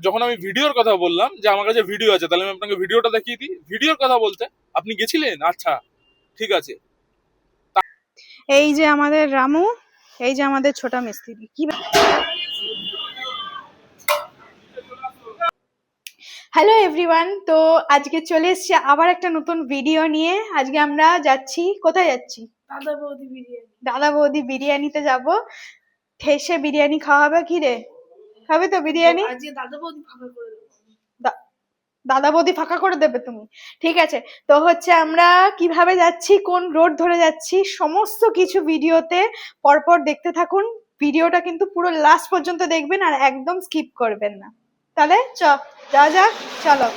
যখন আমি ভিডিওর কথা বললাম যে আমার কাছে ভিডিও আছে, তাহলে আমি আপনাকে ভিডিওটা দেখিয়ে দিই। ভিডিওর কথা বলতে আপনি গেছিলেন? আচ্ছা, ঠিক আছে। এই যে আমাদের রামু, এই যে আমাদের ছোটা মিস্ত্রি। কি হ্যালো এভরিওয়ান, তো আজকে চলে এসেছি আবার একটা নতুন ভিডিও নিয়ে। আজকে আমরা যাচ্ছি, কোথায় যাচ্ছি? দাদা বৌদি বিরিয়ানিতে যাব। ঠেসে বিরিয়ানি খাওয়া হবে। কি রে, খাবে তো বিরিয়ানি? দাদা বৌদি ফাঁকা করে দেবে তুমি? ঠিক আছে। তো হচ্ছে আমরা কিভাবে যাচ্ছি, কোন রোড ধরে যাচ্ছি, সমস্ত কিছু ভিডিওতে পরপর দেখতে থাকুন। ভিডিওটা কিন্তু পুরো লাস্ট পর্যন্ত দেখবেন আর একদম স্কিপ করবেন না। তাহলে যা যাক, চলো।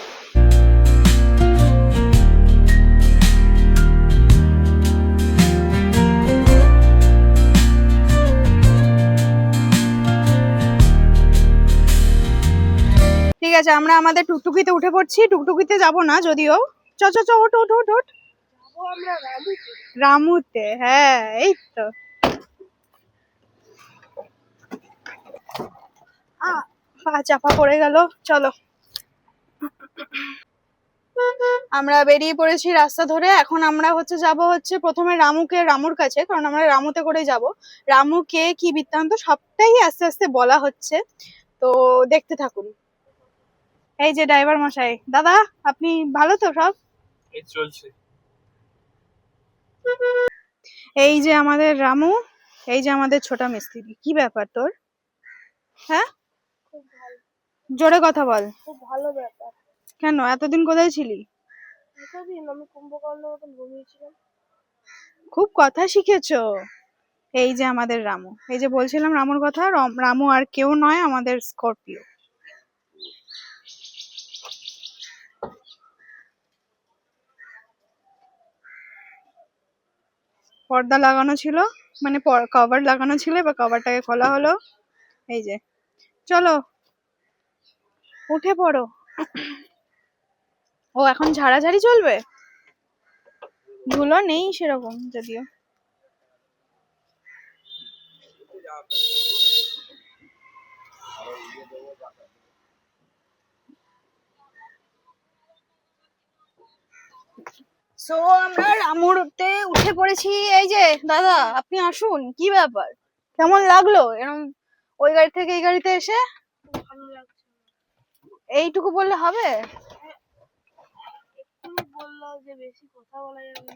ঠিক আছে, আমরা আমাদের টুকটুকিতে উঠে পড়ছি। টুকটুকিতে যাব না যদিও। চ চ চ, ওঠ ওঠ ওঠ ওঠ। রামুতে, হ্যাঁ এই তো। পা চাপা পড়ে গেল। চলো, আমরা বেরিয়ে পড়েছি রাস্তা ধরে। এখন আমরা যাব প্রথমে রামুর কাছে, কারণ আমরা রামুতে করে যাব। রামুকে কি বৃত্তান্ত সবটাই আস্তে আস্তে বলা হচ্ছে, তো দেখতে থাকুন। এই যে ড্রাইভার মশাই, দাদা আপনি ভালো তো? সব এই চলছে। এই যে আমাদের রামু, এই যে আমাদের ছোটা মিস্ত্রি। কি ব্যাপার তোর? হ্যাঁ, জোরে কথা বল। খুব ভালো ব্যাপার। কেন, এতদিন কোথায় ছিলি? এতদিন আমি কুম্ভকর্ণের মতন ঘুমিয়েছিলাম। খুব কথা শিখেছো। এই যে আমাদের রামু, এই যে বলছিলাম রামুর কথা। রামু আর কেউ নয়, আমাদের স্করপিও। পর্দা লাগানো ছিল, মানে কভার লাগানো ছিল, এবার কভারটাকে খোলা হলো। এই যে, চলো উঠে পড়ো। ও এখন ঝাড়াঝাড়ি চলবে? ধুলো নেই সেরকম যদিও। সো আমরা রামুতে উঠে পড়েছি। এই যে দাদা আপনি আসুন। কি ব্যাপার, কেমন লাগলো এরকম ওই গাড়ি থেকে এই গাড়িতে এসে? ভালো লাগছে। এইটুকু বললে হবে? তুমি বললো যে বেশি কথা বলা যাবে।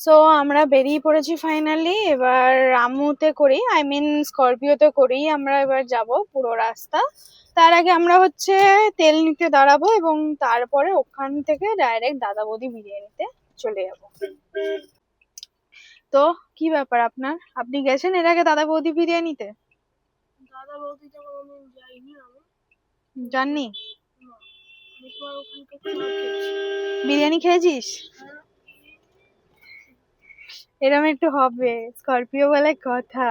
সো আমরা বেরিয়ে পড়েছি ফাইনালি। এবার রামুতে করি, আই মিন স্করপিওতে করেই আমরা এবার যাব পুরো রাস্তা। তার আগে আমরা তেল নিতে দাঁড়াবো এবং তারপরে ওখান থেকে ডাইরেক্ট দাদা বৌদি বিরিয়ানিতে চলে যাব। তো কি ব্যাপার আপনার, আপনি গেছেন এর আগে দাদা বৌদি বিরিয়ানিতে? দাদা বৌদিটা কোনোদিন যাইনি আমি। জাননি? আমি তোমার ওখানকার খাবার খেয়েছি। বিরিয়ানি খেয়েছিস? এরম একটু হবে, স্করপিও বলে কথা।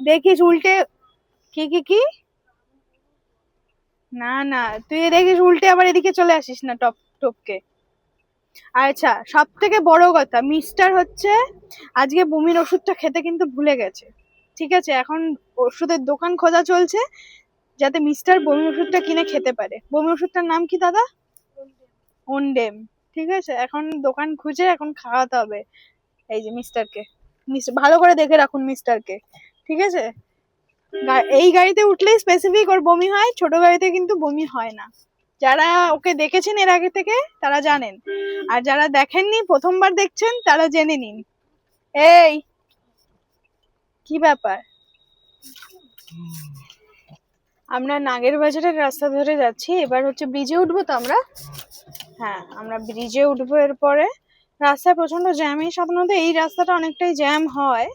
দেখিস উল্টে। কি কি কি? না না, তুই দেখিস উল্টে আবার এদিকে চলে আসিস না টপ টপকে। আচ্ছা, সব থেকে বড় কথা, মিস্টার আজকে বমির ওষুধটা খেতে কিন্তু ভুলে গেছে। ঠিক আছে, এখন ওষুধের দোকান খোঁজা চলছে যাতে মিস্টার বমির ওষুধটা কিনে খেতে পারে। বমির ওষুধটার নাম কি দাদা? ওনডেম। ঠিক আছে, এখন দোকান খুঁজে এখন খাওয়াতে হবে এই যে মিস্টারকে। ভালো করে দেখে রাখুন মিস্টারকে, ঠিক আছে? এই গাড়িতে উঠলেই স্পেসিফিক ওর বমি হয়, ছোট গাড়িতে কিন্তু বমি হয় না। যারা ওকে দেখেছেন এর আগে থেকে তারা জানেন, আর যারা দেখেননি প্রথমবার দেখছেন তারা জেনে নিন। এই কি ব্যাপার, আমরা নাগের বাজারের রাস্তা ধরে যাচ্ছি। এবার ব্রিজে উঠবো তো আমরা। হ্যাঁ, আমরা ব্রিজে উঠবো। এরপরে রাস্তায় প্রচন্ড জ্যামই, সাধারণত এই রাস্তাটা অনেকটাই জ্যাম হয়,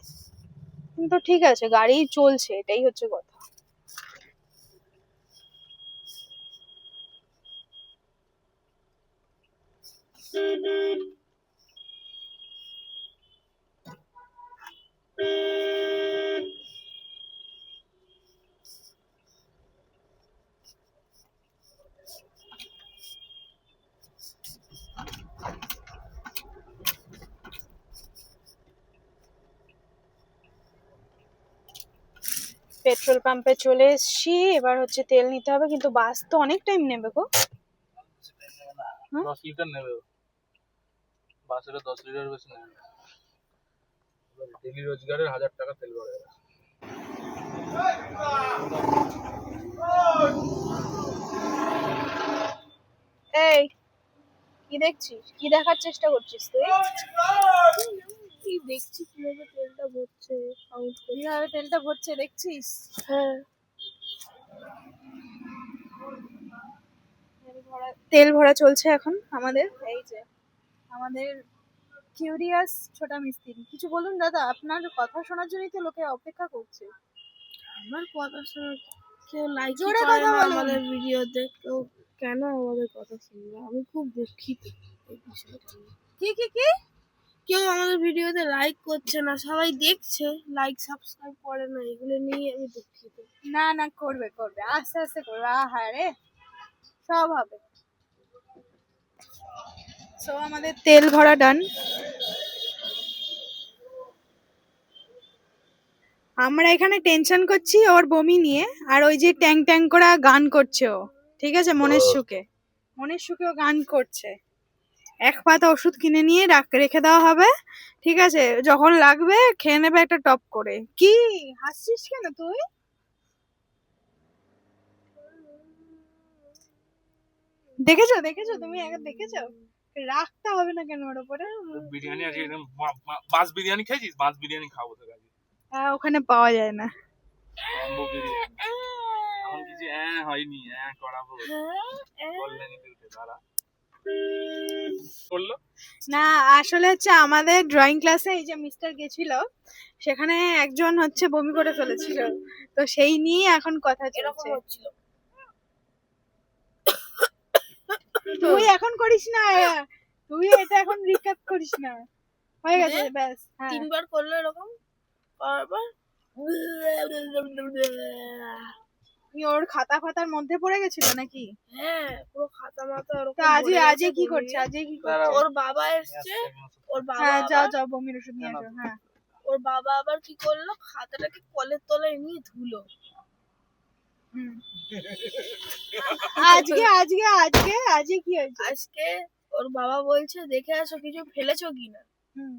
কিন্তু ঠিক আছে গাড়ি চলছে, এটাই হচ্ছে কথা। পেট্রোল পাম্পে চলে এসেছি, এবার হচ্ছে তেল নিতে হবে, কিন্তু বাস তো অনেক টাইম নেবে গো। হুম? 10 লিটার নেবে বাসের 10 লিটার বেশি নেবে ডেলি রোজগারের 1000 টাকা তেল ভরে দেবে। এই কি দেখছিস, কি দেখার চেষ্টা করছিস তুই? কি দেখছি কিভাবে তেলটা ভরছে কাউন্ট করে। কিভাবে তেলটা ভরছে দেখছিস? হ্যাঁ তেল ভরা চলছে এখন আমাদের। এই যে আমাদের কিউরিয়াস ছোটা মিস্ত্রি, কিছু বলুন দাদা, আপনার কথা শোনার জন্যই তো লোকে অপেক্ষা করছে। আমার কথা শোনা কেউ লাইক জোরে করে কথা না বলুন। আমাদের ভিডিওতে, কেউ কেন আমাদের কথা শুনবে? আমি খুব দুঃখিত এই বিষয়টা নিয়ে। কি কি কি? কেউ আমাদের ভিডিওতে লাইক করছে না, সবাই দেখছে লাইক সাবস্ক্রাইব করে না, এগুলো নিয়ে আমি দুঃখিত। না না, করবে করবে, আস্তে আস্তে করবে। আহা রে, সব হবে। সো আমাদের তেল ভরা ডান। আমরা এখানে টেনশন করছি ওর বমি নিয়ে, আর ওই যে ট্যাং ট্যাং করে গান করছে ও, ঠিক আছে, মনের সুখে। মনের সুখে ও গান করছে। এক পাতা ওষুধ কিনে নিয়ে রেখে দেওয়া হবে, ঠিক আছে, যখন লাগবে খেয়ে নেবে একটা টপ করে। কি হাসছিস কেন তুই? দেখেছো দেখেছো, তুমি একবার দেখেছো? রাখতে হবে না কেন ওর উপরে? বিরিয়ানি আছে একদম মাছ বিরিয়ানি খেয়েছিস? মাছ বিরিয়ানি খাবো তো কাজে ওখানে পাওয়া যায় না। কম্বো বিরিয়ানি এমন কিছু হয়নি করাবো বললেনি তুই উঠে দাঁড়া করলো না, আসলে হচ্ছে আমাদের ড্রয়িং ক্লাসে এই যে মিস্টার গেছিল, সেখানে একজন হচ্ছে বমি করে ফেলেছিল, তো সেই নিয়ে এখন কথা এরকম চলছে। হচ্ছিল। তুই এখন করিস না, তুই এটা এখন রিক্যাপ করিস না, হয়ে গেছে ব্যাস। হ্যাঁ, 3 বার করলো এরকম, বারবার তুই ওর খাতা ফাতার মধ্যে পড়ে গেছিল নাকি? হ্যাঁ পুরো খাতা মাথা ওরকম তো আজই ভরে আজই গেছে কি বমি করছে, দিয়ে। আজই কি করছে? ওর বাবা এসছে, ওর বাবা হ্যাঁ, যাও আবার- যাও বমির ওষুধ নিয়ে আসো। হ্যাঁ, ওর বাবা আবার কি করলো, খাতাটাকে কলের তলায় নিয়ে ধুলো। হুম। আজকে আজকে আজকে আজকে কি হয়েছে? আজকে ওর বাবা বলছে দেখে আসো কিছু ফেলেছো কিনা। হুম,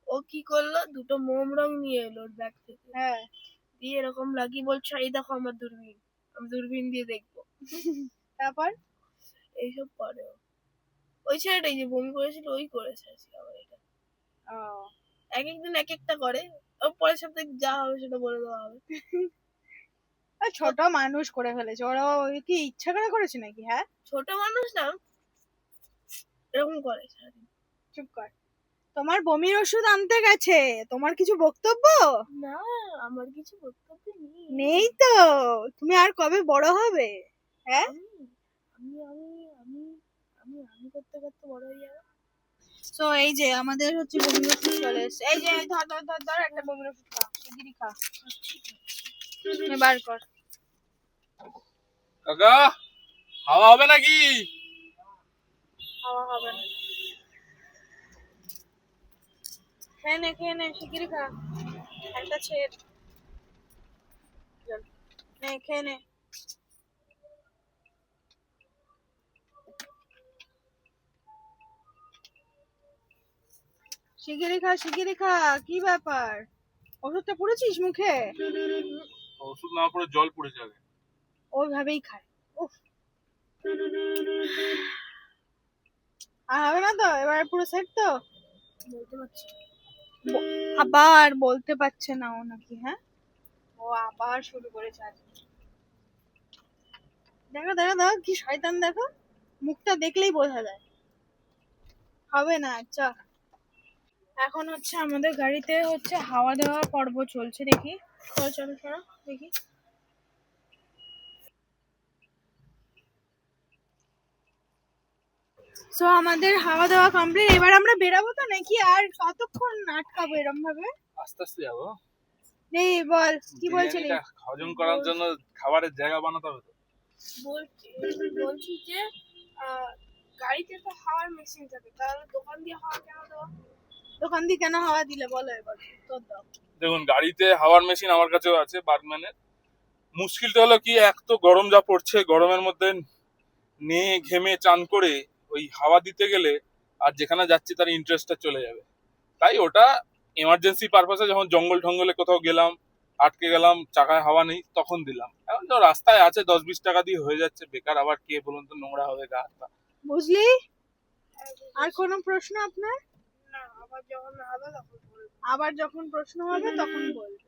ও কি করলো, দুটো মোম রং নিয়ে এলো ওর ব্যাগ থেকে, হ্যাঁ, দিয়ে এরকম লাগিয়ে বলছে এই দেখো আমার দূরবীন, আমি দূরবীন দিয়ে দেখবো। তারপর এইসব করে ও। ওই ছেলেটাই যে বমি করেছিল ওই করেছে আজকে আবার এটা। ও, এক একদিন এক একটা করে, ওর পরের সপ্তাহে যা হবে সেটা বলে দেওয়া হবে। ছোট মানুষ করে ফেলেছে ওরা, ওই কি ইচ্ছা করে করেছে নাকি? হ্যাঁ, ছোট মানুষ না, এরকম করে সারাদিন। চুপ কর। তোমার বমির ওষুধ আনতে গেছে, তোমার কিছু বক্তব্য না আমার কিছু বক্তব্য নেই। নেই তো? তুমি আর কবে বড় হবে? হ্যাঁ, আমি আমি আমি আমি আমি আমি করতে করতে বড় হয়ে যাবে। তো এই যে আমাদের হচ্ছে বমির ওষুধ চলে এসেছে। এই যে ধর ধর ধর ধর, একটা বমির ওষুধ খা, শিগগিরই খা। বার কর। কাকা হাওয়া হবে নাকি? খাওয়া হবে না, খেয়ে নে শিগগিরই খা, একটা ছেড় নে, খেয়ে নে। শিগগিরই খা, কি ব্যাপার? ওষুধটা পুড়েছিস মুখে? ওষুধ না পড়ে জল পড়ে যাবে ওইভাবেই খায়। উফ, আর হবে না তো এবার, পুরো সেট তো? বলতে পারছি না। আবার বলতে পারছে না ও নাকি? হ্যাঁ, ও আবার শুরু করেছে আজকে। দেখো দেখো দেখো, কি শয়তান দেখো, মুখটা দেখলেই বোঝা যায়। হবে না, আচ্ছা। এখন হচ্ছে আমাদের গাড়িতে হচ্ছে হাওয়া দেওয়া পর্ব চলছে, দেখি। চলো চলো চলো দেখি। সো আমাদের হাওয়া দেওয়া কমপ্লিট, এবার আমরা বেরাবো তো নাকি? আর কতক্ষণ আটকাবো এরম ভাবে? আস্তে আস্তে যাবো নেই, বল কি বলছিলি? বিরিয়ানিটা হজম করার জন্য খাবারের জায়গা বানাতে হবে তো বলছি যে গাড়িতে তো হাওয়ার মেশিন থাকে, তাহলে দোকান দিয়ে হাওয়া কেন দেওয়া? দোকান দিয়ে কেন হাওয়া দিলে বলো এবার, তোর দাও। দেখুন গাড়িতে হাওয়ার মেশিন আমার কাছেও আছে বার্গম্যানের মুশকিলটা হলো কি, এক তো গরম যা পড়ছে, গরমের মধ্যে নিয়ে ঘেমে চান করে ওই হাওয়া দিতে গেলে আর যেখানে যাচ্ছি তার ইন্টারেস্টটা চলে যাবে। তাই ওটা এমার্জেন্সি পারপাসে যখন জঙ্গল ঠঙ্গলে কোথাও গেলাম, আটকে গেলাম, চাকায় হাওয়া নেই, তখন দিলাম। এখন তো রাস্তায় আছে 10-20 টাকা দিয়ে হয়ে যাচ্ছে, বেকার আবার কে বলুন তো নোংরা হবে গা হাত পা। বুঝলি? আর কোনো প্রশ্ন আপনার? না, আবার যখন হবে তখন বলবো। আবার যখন প্রশ্ন হবে তখন বলবে।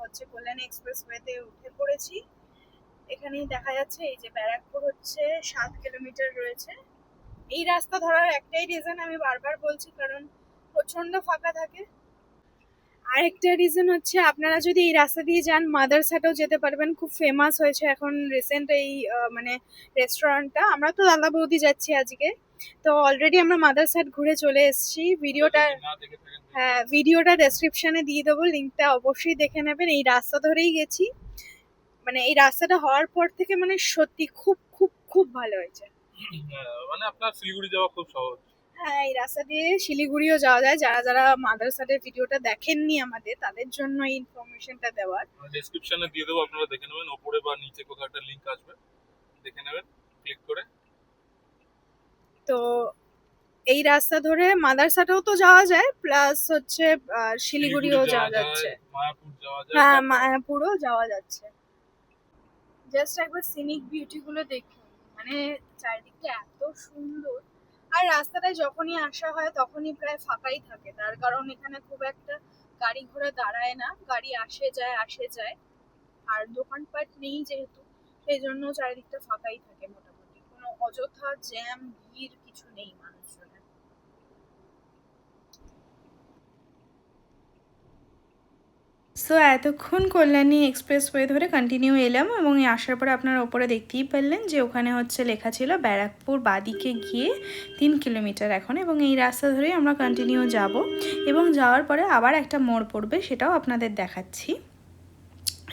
হচ্ছে কল্যাণী এক্সপ্রেসওয়েতে উঠে পড়েছি। এখানেই দেখা যাচ্ছে এই যে ব্যারাকপুর হচ্ছে 7 কিলোমিটার রয়েছে। এই রাস্তা ধরার একটাই রিজন আমি বারবার বলছি, কারণ প্রচন্ড ফাঁকা থাকে। আরেকটা রিজন হচ্ছে আপনারা যদি এই রাস্তা দিয়ে যান মাদারসাটেও যেতে পারবেন, খুব ফেমাস হয়েছে এখন রিসেন্ট এই মানে রেস্টুরেন্টটা। আমরা তো দাদা বৌদি যাচ্ছি আজকে, তো অলরেডি আমরা মাদারসাট ঘুরে চলে এসেছি। ভিডিওটা, না দেখে থাকেন, হ্যাঁ ভিডিওটা ডেসক্রিপশনে দিয়ে দেবো, লিঙ্কটা অবশ্যই দেখে নেবেন। এই রাস্তা ধরেই গেছি, মানে এই রাস্তাটা হওয়ার পর থেকে মানে সত্যি খুব খুব খুব ভালো হয়েছে। মানে আপনার শিলিগুড়ি যাওয়া খুব সহজ। হ্যাঁ, এই রাস্তা দিয়ে শিলিগুড়িও যাওয়া যায়। যারা যারা মাদারসাটের ভিডিওটা দেখেননি আমাদের, তাদের জন্য এই ইনফরমেশনটা দেওয়ার। ডেসক্রিপশনে দিয়ে দেবো, আপনারা দেখে নেবেন, ওপরে বা নিচে কোথাও একটা লিংক আসবে, দেখে নেবেন ক্লিক করে। তো এই রাস্তা ধরে মাদারসাটেও তো যাওয়া যায়, প্লাস হচ্ছে শিলিগুড়িও যাওয়া যাচ্ছে। মায়াপুর যাওয়া যায়। হ্যাঁ, মায়াপুরও যাওয়া যাচ্ছে। জাস্ট একবার সিনিক বিউটি গুলো দেখুন, মানে চারিদিকটা এত সুন্দর। আর রাস্তাটায় যখনই আসা হয় তখনই প্রায় ফাঁকাই থাকে, তার কারণ এখানে খুব একটা গাড়ি ঘোড়া দাঁড়ায় না, গাড়ি আসে যায়। আর দোকানপাট নেই যেহেতু, সেই জন্য চারিদিকটা ফাঁকাই থাকে মোটামুটি, কোনো অযথা জ্যাম ভিড় কিছু নেই মানুষজনের। সো এতক্ষণ কল্যাণী এক্সপ্রেসওয়ে ধরে কন্টিনিউ এলাম, এবং আসার পরে আপনারা ওপরে দেখতেই পারলেন যে ওখানে হচ্ছে লেখা ছিল ব্যারাকপুর বাদিকে গিয়ে 3 কিলোমিটার এখন, এবং এই রাস্তা ধরেই আমরা কন্টিনিউ যাব। এবং যাওয়ার পরে আবার একটা মোড় পড়বে, সেটাও আপনাদের দেখাচ্ছি।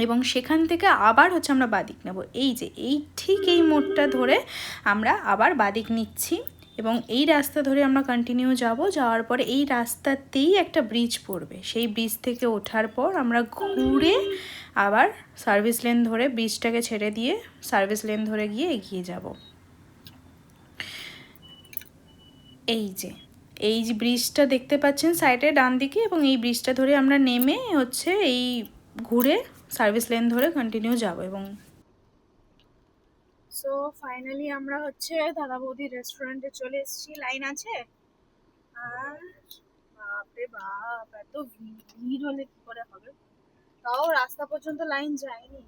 এবং সেখান থেকে আবার হচ্ছে আমরা বাদিক নেব। এই যে ঠিক এই মোড়টা ধরে আমরা আবার বাদিক নিচ্ছি, এবং এই রাস্তা ধরে আমরা কন্টিনিউ যাব। যাওয়ার পরে এই রাস্তাতেই একটা ব্রিজ পড়বে, সেই ব্রিজ থেকে ওঠার পর আমরা ঘুরে আবার সার্ভিস লেন ধরে ব্রিজটাকে ছেড়ে দিয়ে সার্ভিস লেন ধরে গিয়ে এগিয়ে যাব। এই যে ব্রিজটা দেখতে পাচ্ছেন সাইডে ডান দিকে, এবং এই ব্রিজটা ধরে আমরা নেমে হচ্ছে এই ঘুরে সার্ভিস লেন ধরে কন্টিনিউ যাব। এবং সো ফাইনালি আমরা হচ্ছে দাদা বৌদি রেস্টুরেন্টে চলে এসেছি। লাইন আছে, আর বাপরে বাপ এত ভিড় হলে কি করে হবে। তাও রাস্তা পর্যন্ত লাইন যায়নি,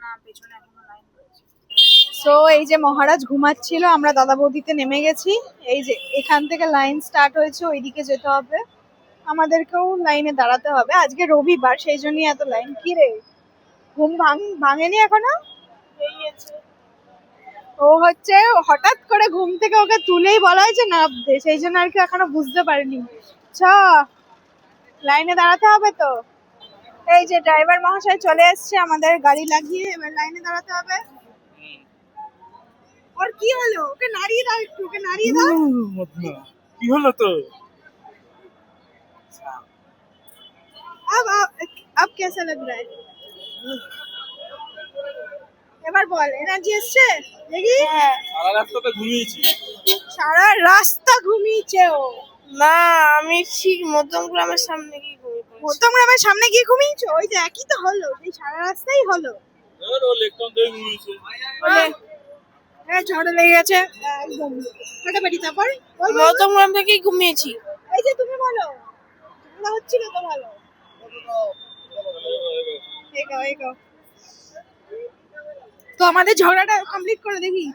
না পেছনে এখনো লাইন রয়েছে। সো এই যে মহারাজ ঘুমাচ্ছিল, আমরা দাদা বৌদিতে নেমে গেছি। এই যে এখান থেকে লাইন স্টার্ট হয়েছে, ওইদিকে যেতে হবে, আমাদেরকেও লাইনে দাঁড়াতে হবে। আজকে রবিবার, সেই জন্যই এত লাইন। কি রে, ঘুম ভাঙেনি এখনো? ও হচ্ছে হঠাৎ করে ঘুম থেকে ওকে তুলেই বলা হয়েছে নামতে, সেই জন্য আর কি এখনো বুঝতে পারিনি। লাইনে দাঁড়াতে হবে তো। এই যে ড্রাইভার মহাশয় চলে এসছে আমাদের গাড়ি লাগিয়ে, এবার লাইনে দাঁড়াতে হবে। ওর কি হলো? ওকে নাড়িয়ে দাও একটু, ওকে নাড়িয়ে দাও। কি হলো তো? अब कैसा लग रहा है? এবার বল, এনার্জি এসছে দেখি। সারা রাস্তাতে ঘুমিয়েছি। সারা রাস্তা ঘুমিয়েছে ও। না, আমি ঠিক মধ্যম গ্রামের সামনে গিয়ে ঘুমিয়ে পড়েছি। মধ্যম গ্রামের সামনে গিয়ে ঘুমিয়েছো? ওই যে একই তো হলো, এই সারা রাস্তাই হলো। ধর ও লেকটাউন থেকে ঘুমিয়েছে। হ্যাঁ, ঝড় লেগে গেছে একদম ফাটাফাটি। তারপর বল, বল, বল। মধ্যম গ্রাম থেকেই ঘুমিয়েছি। এই যে তুমি বলো, ঝগড়া হচ্ছিল তো ভালো। এগাও এগাও, তো আমাদের ঝগড়াটা কমপ্লিট করে দেখি।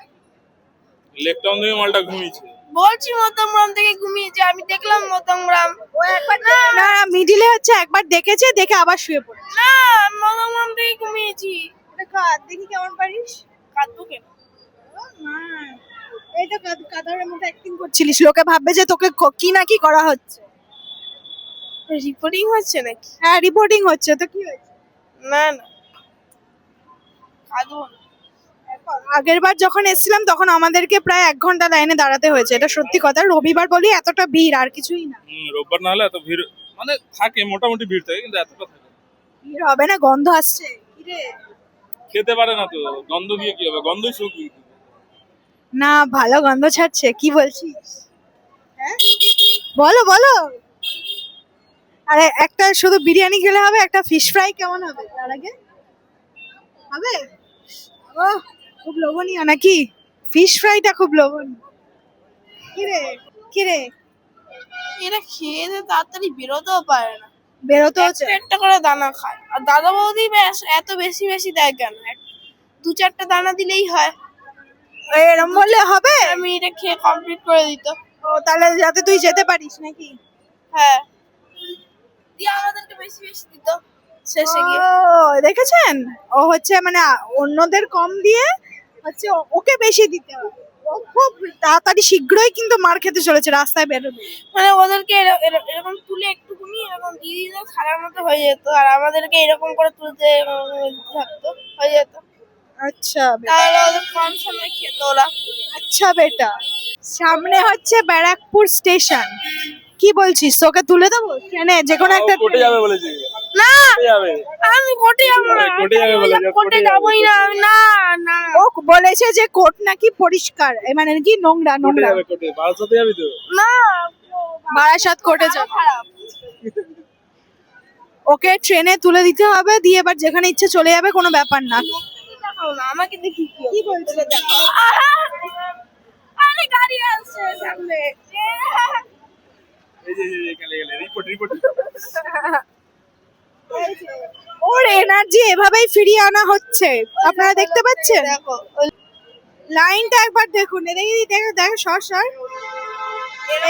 লেকটাউন থেকে মালটা ঘুমিয়েছে। বলছি মধ্যম গ্রাম থেকে ঘুমিয়েছি, আমি দেখলাম মধ্যম গ্রাম। ও একবার না মিডিলে হচ্ছে, একবার দেখেছে, দেখে আবার শুয়ে পড়ে। না, মধ্যম গ্রাম থেকে ঘুমিয়েছি। দেখি কেমন পারিস। কাঁদবো কেন? এই তো কাদারের মতো অ্যাক্টিং করছিলিস, লোকে ভাববে যে তোকে কি না কি করা হচ্ছে। রিপোর্টিং হচ্ছে নাকি? হ্যাঁ, রিপোর্টিং হচ্ছে তো কি হয়েছে? না না, কাঁদবো না। আগের বার যখন এসেছিলাম তখন আমাদেরকে প্রায় 1 ঘন্টা লাইনে দাঁড়াতে হয়েছে, এটা সত্যি কথা। রবিবার বলি এতটা ভিড়, আর কিছুই না। রোববার না হলে এত ভিড় মানে থাকে, মোটামুটি ভিড় থাকে, কিন্তু এতটা থাকে না। ভিড় হবে না, গন্ধ আসছে। কিরে, খেতে পারে না তো, গন্ধ দিয়ে কি হবে? গন্ধই সুখ। না ভালো গন্ধ ছাড়ছে, কি বলছিস? হ্যাঁ বলো বলো। আরে একটা শুধু বিরিয়ানি খেলে হবে, একটা ফিশ ফ্রাই কেমন হবে তার আগে? হবে? ও খুব লোভনীয় নাকি? ফিশ ফ্রাইটা খুব লোভনীয়। কিরে কিরে, এরা খেয়ে দিয়ে তাড়াতাড়ি বেরোতেও পারে না, বেরোতে হচ্ছে। একটা করে দানা খায়। আর দাদা বৌদি ব্যাস এত বেশি বেশি দেয় কেন? 2-4টা দানা দিলেই হয়। এরম বললে হবে? আমি এটা খেয়ে কমপ্লিট করে দিত। ও তাহলে যাতে তুই যেতে পারিস নাকি? হ্যাঁ, দিয়ে আমাদেরকে বেশি বেশি দিত শেষে গিয়ে। ও দেখেছেন, ও হচ্ছে মানে অন্যদের কম দিয়ে হচ্ছে ওকে বেশি দিতে হবে। ও খুব তাড়াতাড়ি শীঘ্রই কিন্তু মার খেতে চলেছে, রাস্তায় বেরোবে। মানে ওদেরকে এরকম তুলে একটুকুনি এরকম দিয়ে দিত, খারার মতো হয়ে যেত। আর আমাদেরকে এরকম করে তুলতে থাকতো, হয়ে যেত। আচ্ছা তাহলে ওদের কম সময় খেত ওরা। আচ্ছা বেটা, সামনে হচ্ছে ব্যারাকপুর স্টেশন, কি বলছিস? তোকে তুলে দেবো ট্রেনে, যে কোনো একটা কোটে যাবে বলেছে। না, কোটে যাবে। আমি কোর্টে যাবো না। কোর্টে যাবে বলে, কোর্টে যাবোই না আমি। না না, ও বলেছে যে কোর্ট নাকি পরিষ্কার, মানে কি নোংরা কোটে নোংরা। যাবে, কোটে বারাসাতে যাবি তো? না, বারাসাত কোর্টে যাবে। খারাপ। ওকে ট্রেনে তুলে দিতে হবে, দিয়ে এবার যেখানে ইচ্ছে চলে যাবে, কোনো ব্যাপার না। দেখাও না আমাকে, দেখি কি বলছিস? আরে গাড়ি আসছে সামনে। এই যে এখানে গেলে রিপোর্ট রিপোর্ট। ওর এনার্জি এভাবেই ফিরিয়ে আনা হচ্ছে, আপনারা দেখতে পাচ্ছেন। দেখো লাইনটা একবার দেখুন, দেখি দেখো দেখো, সর সর।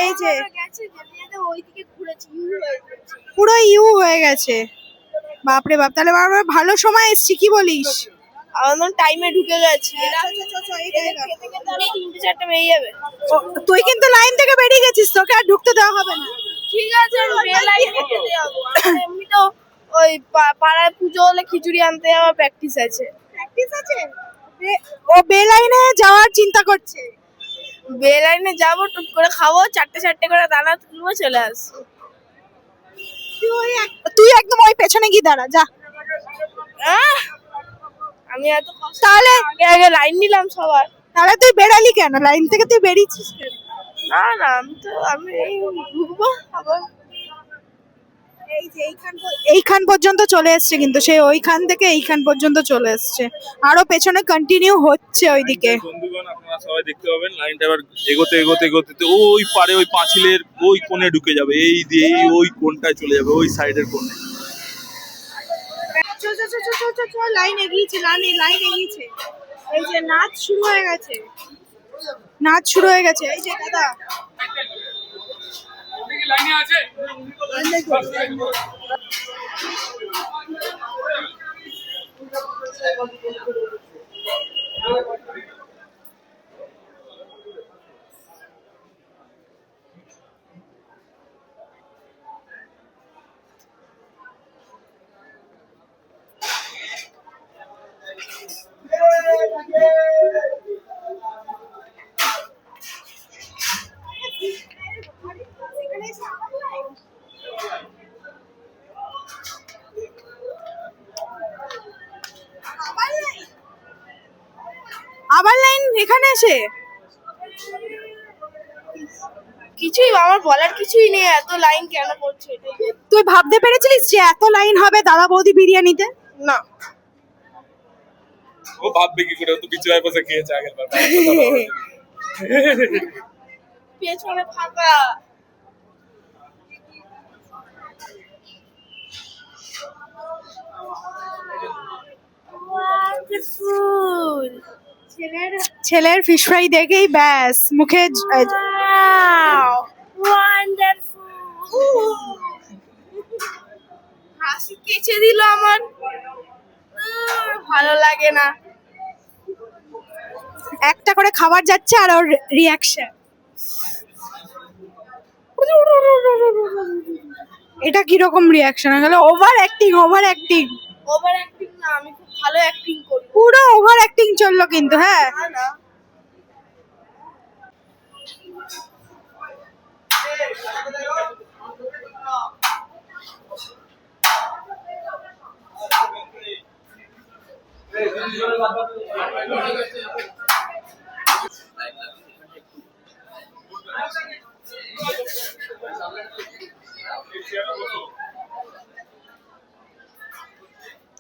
এই যে গেছে, যেতে যেতে ওইদিকে ঘুরেছে, ইউ হয়ে গেছে। পুরো ইউ হয়ে গেছে। বাপরে বাপ, তাহলে আমরা ভালো সময় এসেছি, কি বলিস? আমাদের টাইমে ঢুকে গেছি। খেতে খেতে আরো 3-4টা বেরিয়ে যাবে। তুই কিন্তু লাইন থেকে বেরিয়ে গেছিস, তোকে আর ঢুকতে দেওয়া হবে না। ঠিক আছে, আমি বেলাইনে খেতে যাবো। আমার এমনি তো ওই পাড়ায় পুজো হলে খিচুড়ি আনতে যাওয়ার প্র্যাকটিস আছে। প্র্যাকটিস আছে? ও বেলাইনে যাওয়ার চিন্তা করছে। বেলাইনে যাবো, টুক করে খাবো, 4টে করে দানা তুলবো, চলে আসবো। তুই একদম ওই পেছনে গিয়ে দাঁড়া যা। আহ! আমি এত কষ্ট তাহলে আগে আগে লাইন নিলাম সবার। তাহলে তুই বেরালি কেন? লাইন থেকে তুই বেরিয়েছিস কেন? না না, আমি এই ঢুকবো আবার। এই যে এইখান পর্যন্ত চলে এসছে, কিন্তু সেই ওইখান থেকে এইখান পর্যন্ত চলে এসছে, আরো পেছনে কন্টিনিউ হচ্ছে ওইদিকে। বন্ধুগণ, আপনারা সবাই দেখতে পাবেন লাইনটা এবার এগোতে এগোতে এগোতে ওই পারে ওই পাঁচিলের ওই কোণে ঢুকে যাবে, এই দিয়ে ওই কোণটায় চলে যাবে, ওই সাইডের কোণে। লাইন এগিয়েছে, লাইন এগিয়েছে। এই যে নাচ শুরু হয়ে গেছে, নাচ শুরু হয়ে গেছে। এই যে দাদা লাইনে আছে। আবার লাইন এখানে এসে কিছুই আমার বলার কিছুই নেই, এত লাইন কেন করছে এটাই। তুই ভাবতে পেরেছিলিস যে এত লাইন হবে দাদা বৌদি বিরিয়ানিতে? না, ও ভাববে কি করে, ও তো পিছু বসে খেয়েছে আগের বার। পেছনে ফাঁকা। Wonderful. ছেলের ফিশ ফ্রাই দেখেই ব্যাস মুখে Wow. Wonderful. হাসি কেচে দিল আমার। ভালো লাগে না। একটা করে খাবার যাচ্ছে আর ওর রিয়াকশন। এটা কিরকম রিয়াকশন হলো? Over acting, over acting, over acting না, আমি খুব ভালো অ্যাক্টিং করি। পুরো ওভার অ্যাক্টিং চললো কিন্তু। হ্যাঁ, না না,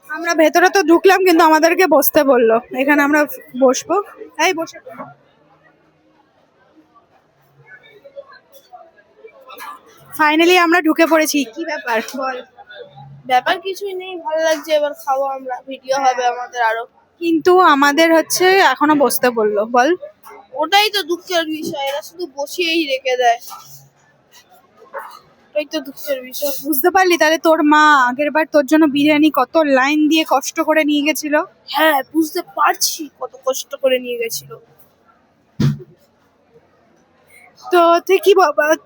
আমরা ভেতরে তো ঢুকলাম কিন্তু আমাদেরকে বসতে বললো, এখানে আমরা বসবো। এই বসে ফাইনালি আমরা ঢুকে পড়েছি। কি ব্যাপার বল? ব্যাপার কিছুই নেই, ভালো লাগছে। এবার খাবো আমরা, ভিডিও হবে আমাদের আরো। কিন্তু আমাদের হচ্ছে এখনো বসতে বললো। বল, ওটাই তো দুঃখের বিষয়, এরা শুধু বসিয়েই রেখে দেয়। ওটাই তো দুঃখের বিষয়। বুঝতে পারলি? তাহলে তোর মা আগের বার তোর জন্য বিরিয়ানি কত লাইন দিয়ে কষ্ট করে নিয়ে গেছিল। হ্যাঁ, বুঝতে পারছি কত কষ্ট করে নিয়ে গেছিল। তো তুই কি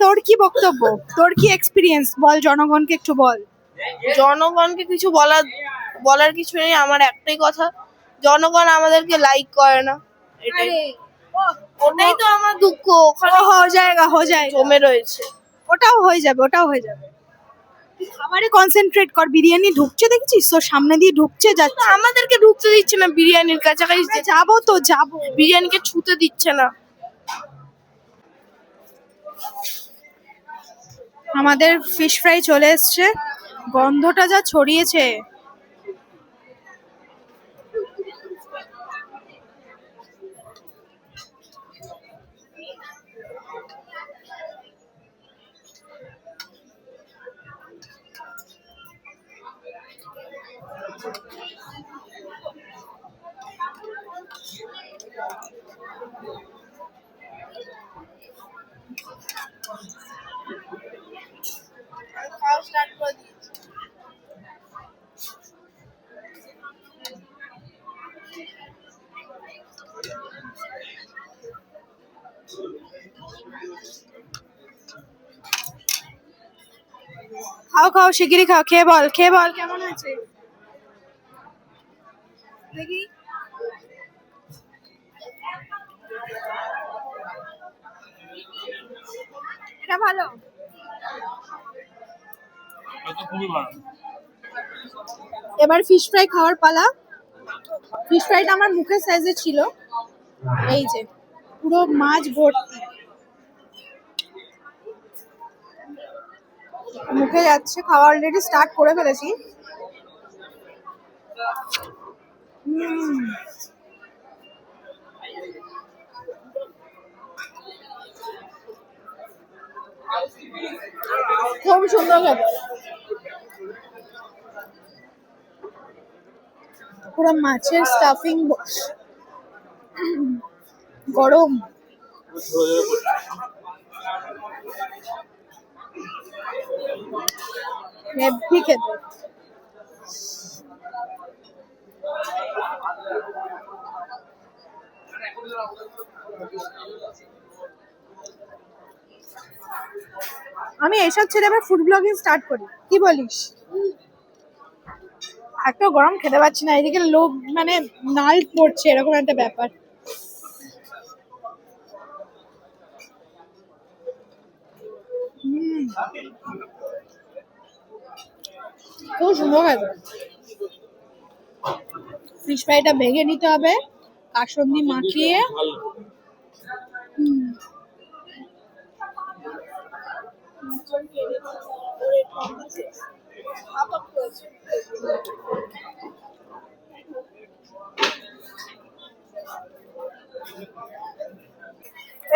তোর কি বক্তব্য, তোর কি এক্সপিরিয়েন্স বল, জনগণকে একটু বল। জনগণকে কিছু বলার কিছু নেই, আমার একটাই কথা, জনগণ আমাদেরকে লাইক করে না, এটাই। ওটাই তো আমার দুঃখ, ওখানে হো যায়গা হো যায়গা, জমে রয়েছে। ওটাও হয়ে যাবে, ওটাও হয়ে যাবে। খাবারে কনসেন্ট্রেট কর। বিরিয়ানি ঢুকছে দেখেছিস? তো সামনে দিয়ে ঢুকছে যাচ্ছে। আমাদেরকে ঢুকতে দিচ্ছে না, বিরিয়ানির কাছাকাছি যাবো তো যাবো, বিরিয়ানিকে ছুতে দিচ্ছে না। আমাদের ফিশ ফ্রাই চলে এসছে, গন্ধটা যা ছড়িয়েছে। খাওয়া স্টার্ট করে দিয়েছি। খাও খাও, শিগগিরই খাও, খেয়ে বল, খেয়ে বল কেমন আছে দেখি। এটা ভালো। এটা খুবই ভালো। এবার ফিশ ফ্রাই খাওয়ার পালা। ফিশ ফ্রাইটা আমার মুখের সাইজে ছিল, এই যে পুরো মাছ ভর্তি মুখে যাচ্ছে। খাওয়া অলরেডি স্টার্ট করে ফেলেছি। খুব সুন্দর খেতে, পুরো মাছের স্টাফিং গরম। হেভি খেতে। আমি এসব ছেড়ে এবার ফুড ব্লগিং স্টার্ট করি, কি বলিস? এত গরম খেতে পাচ্ছি না, এদিকে লোক মানে নাল পড়ছে, এরকম একটা ব্যাপার। খুব সুন্দর খেতে। ফিশ ফ্রাইটা ভেঙে নিতে হবে, কাসন্দি মাখিয়ে ভালো।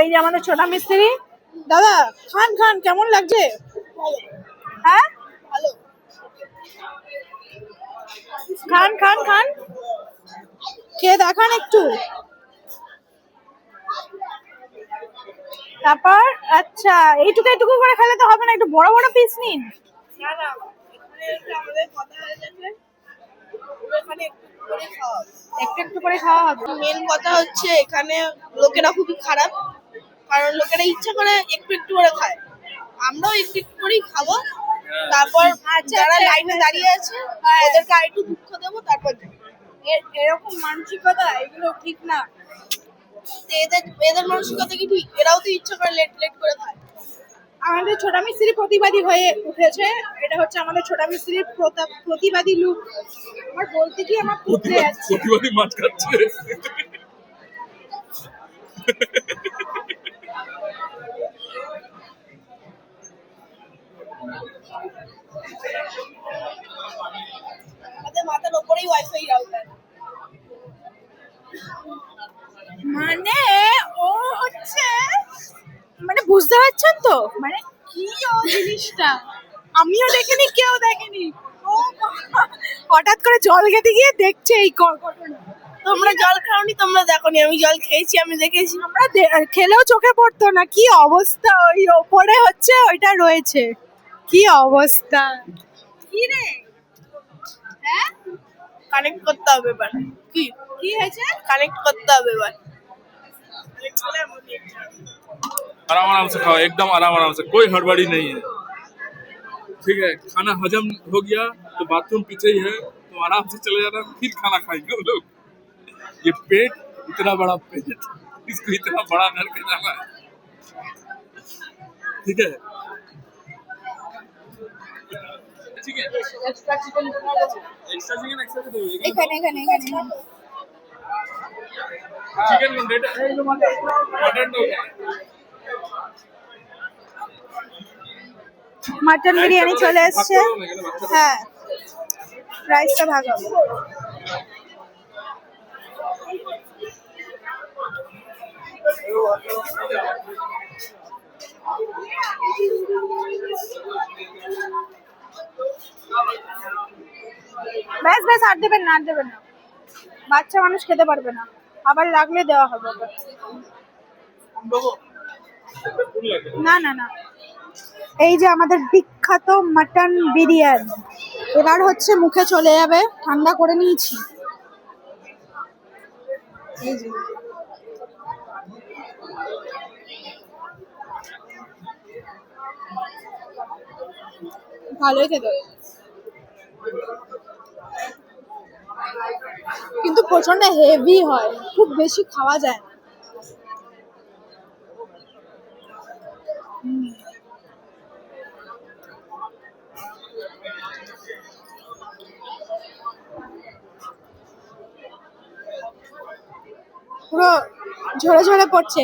এই যে আমাদের ছোটা মিস্ত্রি দাদা, খান খান, কেমন লাগছে? হ্যাঁ, ভালো। খান খান খান, খেয়ে দেখান একটু। তারপর আচ্ছা, এইটুকু এইটুকু করে খেলে তো হবে না, একটু বড় বড় পিস নিন। না না, এখানে একটা আমাদের কথা হয়ে গেছে, এখানে একটু করে খাওয়া হবে। একটু একটু করে খাওয়া হবে। মেন কথা হচ্ছে এখানে লোকেরা খুবই খারাপ, কারণ লোকেরা ইচ্ছা করে একটু একটু করে খায়। আমরাও একটু একটু করেই খাবো, তারপর যারা লাইনে দাঁড়িয়ে আছে ওদেরকে আরেকটু দুঃখ দেবো, তারপর দেবো। এরকম মানসিকতা এগুলো ঠিক না। তো এদের এদের মানসিকতা কি ঠিক? এরাও তো ইচ্ছা করে লেট লেট করে খায়। আমাদের ছোটা মিস্ত্রি প্রতিবাদী হয়ে উঠেছে, এটা হচ্ছে আমাদের ছোটা মিস্ত্রির প্রতিবাদী লুক। আমার বলতে কি আমার পুত্রে যাচ্ছে। প্রতিবাদী মাছ খাচ্ছে। আমাদের মাথার ওপরেই ওয়াইফাই রাউটার। মানে ও হচ্ছে, মানে বুঝতে পারছেন তো, মানে কি ও জিনিসটা আমিও দেখিনি, কেউ দেখেনি। ও হঠাৎ করে জল খেতে গিয়ে দেখছে এই ঘটনা। তোমরা জল খাওনি, তোমরা দেখোনি, আমি জল খেয়েছি, আমি দেখেছি। আমরা খেলেও চোখে পড়তো না, কি অবস্থা। ওই ওপরে হচ্ছে ওইটা রয়েছে, কি অবস্থা। কি রে, হ্যাঁ কানেক্ট করতে হবে এবার। কি কি হয়েছে? কানেক্ট করতে হবে এবার। आराम आराम से खाओ, एकदम आराम आराम से, कोई हड़बड़ी नहीं है। ठीक है, खाना हजम हो गया तो बाथरूम पीछे ही है, तो आराम से चले जाना, फिर खाना खाएंगे हम लोग। ये पेट, इतना बड़ा पेट, इसको इतना बड़ा करके जाना है। ठीक है, ठीक है। एक्स्ट्रा चिकन एक्स्ट्रा এখানে এখানে এখানে चिकन मटन तो মাটন বিরিয়ানি চলে এসছে। হ্যাঁ, রাইসটা ভাগ হবে। ব্যাস ব্যাস, আর দেবেন না, আর দেবেন না, বাচ্চা মানুষ খেতে পারবে না, আবার লাগলে দেওয়া হবে ওকে। না না না, এই যে আমাদের বিখ্যাত মাটন বিরিয়ানি এবার হচ্ছে মুখে চলে যাবে, ঠান্ডা করে নিয়েছি। এই যে ভালোই খেতে, কিন্তু প্রচন্ড হেভি হয়, খুব বেশি খাওয়া যায় না। পুরো ঝরে ঝরে পড়ছে।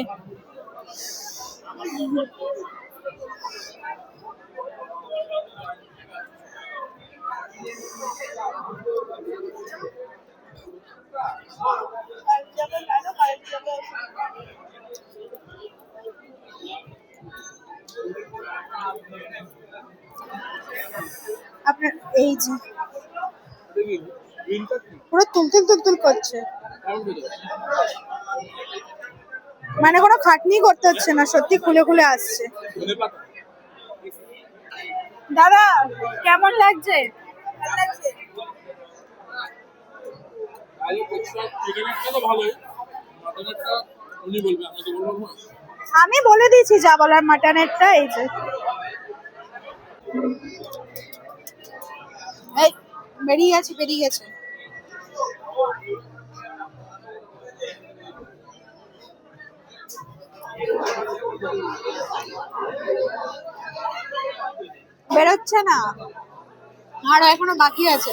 আপনার এই যে পুরো তুলতুল তুলতুল করছে, মানে কোনো খাটনি করতে হচ্ছে না, সত্যি খুলে খুলে আসছে। দাদা কেমন লাগছে? আমি বলে দিয়েছি যা বলার মাটনেরটা। এই যে এই বেরিয়ে গেছে, বেরিয়ে গেছে। বেরোচ্ছে না, আর এখনো বাকি আছে।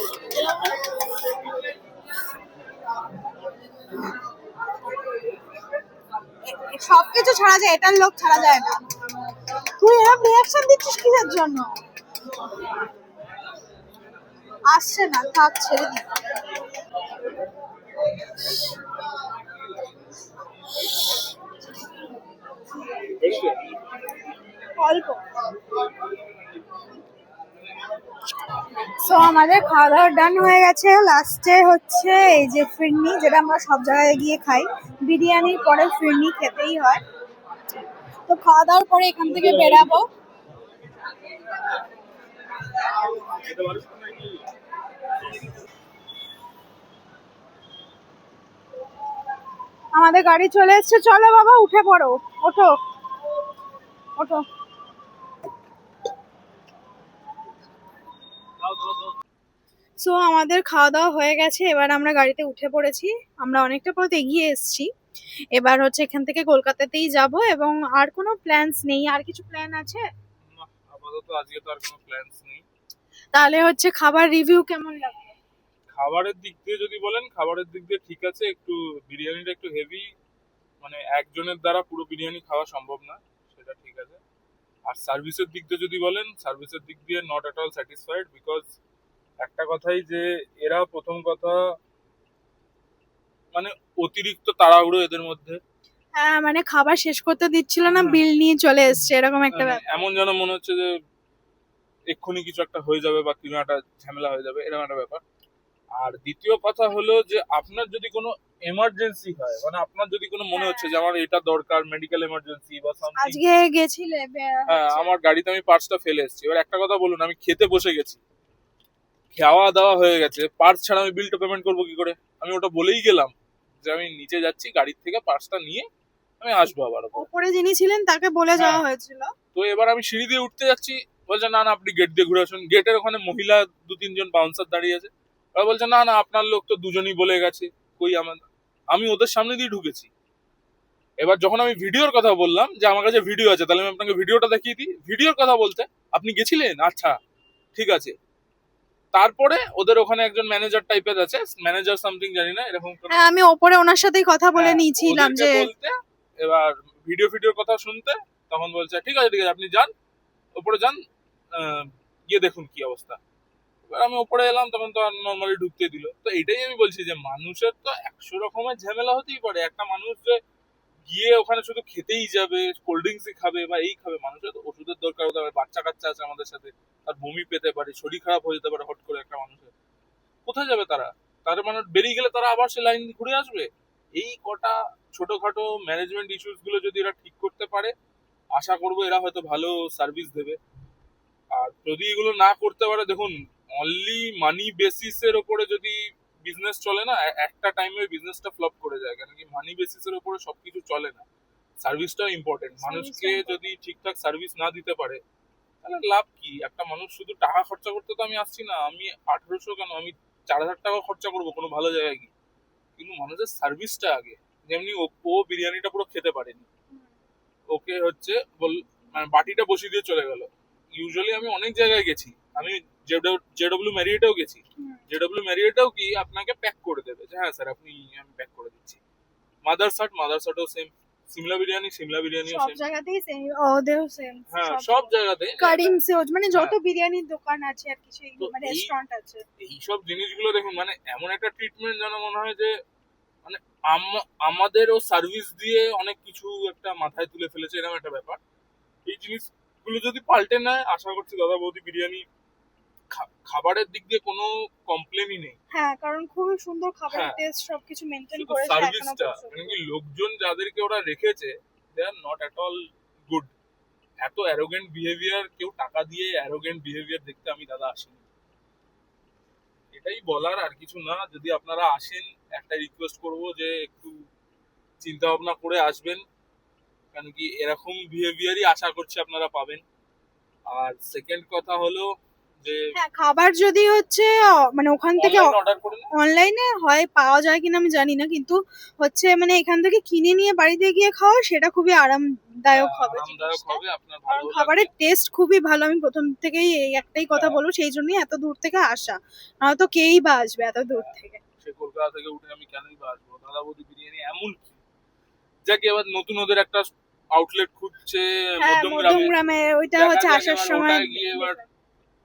সবকিছু ছাড়া যায়, এটার লোক ছাড়া যায় না। তুই এরকম রিয়াকশন দিচ্ছিস কিসের জন্য? আসছে না, থাক ছেড়ে দি। অল্প। সো আমাদের খাওয়া দাওয়া ডান হয়ে গেছে। লাস্টে হচ্ছে এই যে ফিরনি, যেটা আমরা সব জায়গায় গিয়ে খাই। বিরিয়ানির পরে ফিরনি খেতেই হয়। তো খাওয়া দাওয়ার পরে এখান থেকে বেরাবো। আমাদের গাড়ি চলে এসেছে, চলো বাবা উঠে পড়ো, ওঠো ওঠো। সো আমাদের খাওয়া দাওয়া হয়ে গেছে, এবার আমরা গাড়িতে উঠে পড়েছি। আমরা অনেকটা পথ এগিয়ে এসেছি। এবার হচ্ছে এখান থেকে কলকাতাতেই যাব, এবং আর কোনো প্ল্যানস নেই। আর কিছু প্ল্যান আছে? না, আপাতত আজকে তো আর কোনো প্ল্যানস নেই। তাহলে হচ্ছে খাবার রিভিউ কেমন লাগবে? খাবারের দিক দিয়ে যদি বলেন, খাবারের দিক দিয়ে ঠিক আছে। একটু বিরিয়ানিটা একটু হেভি, মানে একজনের দ্বারা পুরো বিরিয়ানি খাওয়া সম্ভব না, সেটা ঠিক আছে। আর সার্ভিসের দিক দিয়ে যদি বলেন, সার্ভিসের দিক দিয়ে not at all satisfied. Because একটা কথাই যে এরা প্রথম কথা মানে অতিরিক্ত তাড়াহুড়ো এদের মধ্যে। হ্যাঁ, মানে খাবার শেষ করতে দিচ্ছিল না, বিল নিয়ে চলে এসছে, এরকম একটা মানে ব্যাপার। এমন যেন মনে হচ্ছে যে এক্ষুনি কিছু একটা হয়ে যাবে বা কিছু একটা ঝামেলা হয়ে যাবে, এরকম একটা ব্যাপার। আর দ্বিতীয় কথা হলো যে আপনার যদি কোনো এমার্জেন্সি হয়, মানে আপনার যদি কোনো মনে হচ্ছে যে আমার এটা দরকার, মেডিকেল এমার্জেন্সি বা সামথিং। আজকে গেছিলে হ্যাঁ, আমার গাড়িতে আমি পার্সটা ফেলে এসেছি। এবার একটা কথা বলুন, আমি খেতে বসে গেছি, খাওয়া দাওয়া হয়ে গেছে, পার্স ছাড়া আমি বিলটা পেমেন্ট করবো কি করে? আমি ওটা বলেই গেলাম যে আমি নিচে যাচ্ছি, গাড়ির থেকে পার্সটা নিয়ে আমি আসবো আবার ওপরে। উপরে যিনি ছিলেন তাকে বলে হ্যাঁ। যাওয়া হয়েছিল। তো এবার আমি সিঁড়ি দিয়ে উঠতে যাচ্ছি, বলছে না না আপনি গেট দিয়ে ঘুরে আসুন। গেটের ওখানে মহিলা 2-3 জন বাউন্সার দাঁড়িয়ে আছে। ওরা বলছে না না আপনার লোক তো দুজনই বলে গেছে। কই আমি ওদের সামনে দিয়ে ঢুকেছি। এবার যখন আমি ভিডিওর কথা বললাম যে আমার কাছে ভিডিও আছে, তাহলে আমি আপনাকে ভিডিওটা দেখিয়ে দিই। ভিডিওর কথা বলতে আপনি গেছিলেন, আচ্ছা ঠিক আছে। তারপরে ওদের ওখানে একজন ম্যানেজার টাইপের আছে, ম্যানেজার সামথিং জানি না, এরকম কোনো। হ্যাঁ, আমি ওপরে ওনার সাথেই কথা বলে হ্যাঁ, নিয়েছিলাম ওদেরকে যে বলতে, এবার ভিডিওর কথা শুনতে, তখন বলছে ঠিক আছে ঠিক আছে আপনি যান, ওপরে যান, গিয়ে দেখুন কি অবস্থা। এবার আমি ওপরে এলাম, তখন তো নর্মালি ঢুকতে দিল। তো এটাই আমি বলছি যে মানুষের তো 100 রকমের ঝামেলা হতেই পারে। একটা মানুষ যে গিয়ে ওখানে শুধু খেতেই যাবে, কোল্ড ড্রিঙ্কসই খাবে বা এই খাবে, মানুষের তো ওষুধের দরকার হতে পারে। বাচ্চা কাচ্চা আছে আমাদের সাথে, তার বমি পেতে পারে, শরীর খারাপ হয়ে যেতে পারে হট করে একটা মানুষের। কোথায় যাবে তারা? তার মানে বেরিয়ে গেলে তারা আবার সে লাইন ঘুরে আসবে। এই কটা ছোটখাটো ম্যানেজমেন্ট ইস্যুস গুলো যদি এরা ঠিক করতে পারে, আশা করবো এরা হয়তো ভালো সার্ভিস দেবে। আর যদি এগুলো না করতে পারে, দেখুন অনলি মানি বেসিসের ওপরে যদি বিজনেস চলে না, একটা টাইমে বিজনেসটা ফ্লপ করে যায়। কারণ কি মানি বেসিসের ওপরে সবকিছু চলে না, সার্ভিসটাও ইম্পর্টেন্ট। মানুষকে যদি ঠিকঠাক সার্ভিস না দিতে পারে তাহলে লাভ কি? একটা মানুষ শুধু টাকা খরচা করতে তো আমি আসছি না, আমি 1800 কেন, আমি 4000 টাকা খরচা করবো কোনো ভালো জায়গায় গিয়ে, কিন্তু মানুষের সার্ভিসটা আগে। যেমনি ও বিরিয়ানিটা পুরো খেতে পারেনি, ওকে হচ্ছে মানে বাটিটা বসিয়ে দিয়ে চলে গেল। ইউজুয়ালি আমি অনেক জায়গায় গেছি, আমি জেডব্লিউ ম্যারিয়েটেও গেছি। জেডব্লিউ ম্যারিয়েটেও কি আপনাকে প্যাক করে দেবে যে হ্যাঁ স্যার আপনি, আমি প্যাক করে দিচ্ছি। মাদারসাটও সেম, সিমলা বিরিয়ানিও সব সেম। জায়গাতেই সেম, ওদেরও সেম। হ্যাঁ, সব জায়গাতে কারিমসেও মানে যত হ্যাঁ। বিরিয়ানির দোকান আছে আর কিছু তো মানে এই- রেস্টুরেন্ট আছে, এইসব জিনিসগুলো দেখুন, মানে এমন একটা ট্রিটমেন্ট যেন মনে হয় যে মানে আমাদেরও সার্ভিস দিয়ে অনেক কিছু একটা মাথায় তুলে ফেলেছে, এরকম একটা ব্যাপার। এই জিনিসগুলো যদি পাল্টে নেয়, আশা করছি দাদা বৌদি বিরিয়ানি খাবারের দিক দিয়ে কোনো কমপ্লেনই নেই। হ্যাঁ, কারণ খুবই সুন্দর খাবারের হ্যাঁ। টেস্ট সবকিছু মেনটেন শুধু করেছে এখনো সার্ভিসটা, পর্যন্ত। মানে কি লোকজন যাদেরকে ওরা রেখেছে, they are not at all good. এত অ্যারোগেন্ট বিহেভিয়ার, কেউ টাকা দিয়ে অ্যারোগেন্ট বিহেভিয়ার দেখতে আমি দাদা আসিনি। এটাই বলার, আর কিছু না। যদি আপনারা আসেন, একটা রিকোয়েস্ট করব যে একটু চিন্তা ভাবনা করে আসবেন, কারণ কি এরকম বিহেভিয়ারই আশা করছি আপনারা পাবেন। আর সেকেন্ড কথা হলো যে হ্যাঁ, খাবার যদি হচ্ছে মানে ওখান থেকে অর্ডার করে নিন। অনলাইনে হয় পাওয়া যায় কিনা আমি জানি না, কিন্তু হচ্ছে মানে এখান থেকে কিনে নিয়ে বাড়িতে গিয়ে খাওয়া সেটা খুবই আরামদায়ক হবে আরামদায়ক জিনিসটা। হবে, আপনার কারণ ভালো খাবারের টেস্ট খুবই ভালো। আমি প্রথম থেকেই এই একটাই কথা হ্যাঁ। বলবো, সেই জন্যই এত দূর থেকে আসা, নয়তো কেই বা আসবে এত দূর থেকে। সে কলকাতা থেকে উঠে আমি কেনই বা আসবো? দাদা বৌদি বিরিয়ানি এমন কি জ্যাকজ্যাক এবার নতুন ওদের একটা আউটলেট খুঁজছে হ্যাঁ মধ্যমগ্রামে। মধ্যমগ্রামে ওইটা দেখা হচ্ছে যাক আসার এবার সময় ওটায় গিয়ে এবার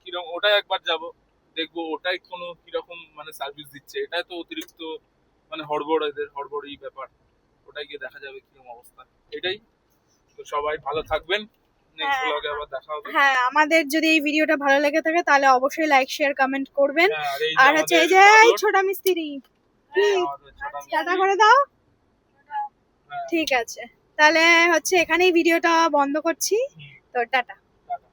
কিরকম, ওটাই একবার যাব, দেখবো ওটাই কোনো কিরকম মানে সার্ভিস দিচ্ছে। এটাই তো অতিরিক্ত মানে হড়বড়, এদের হড়বড়ই ব্যাপার। ওটাই গিয়ে দেখা যাবে কিরকম অবস্থা। এটাই তো, সবাই ভালো থাকবেন, নেক্সট হ্যাঁ। ব্লগে আবার দেখা হবে। হ্যাঁ আমাদের যদি এই ভিডিওটা ভালো লেগে থাকে তাহলে অবশ্যই লাইক শেয়ার কমেন্ট করবেন। হ্যাঁ, আর হচ্ছে এই যে এই ছোট মিস্ত্রি কি টাটা করে দাও। ঠিক আছে, তাহলে হচ্ছে এখানেই ভিডিওটা বন্ধ করছি। তো টাটা। টাটা।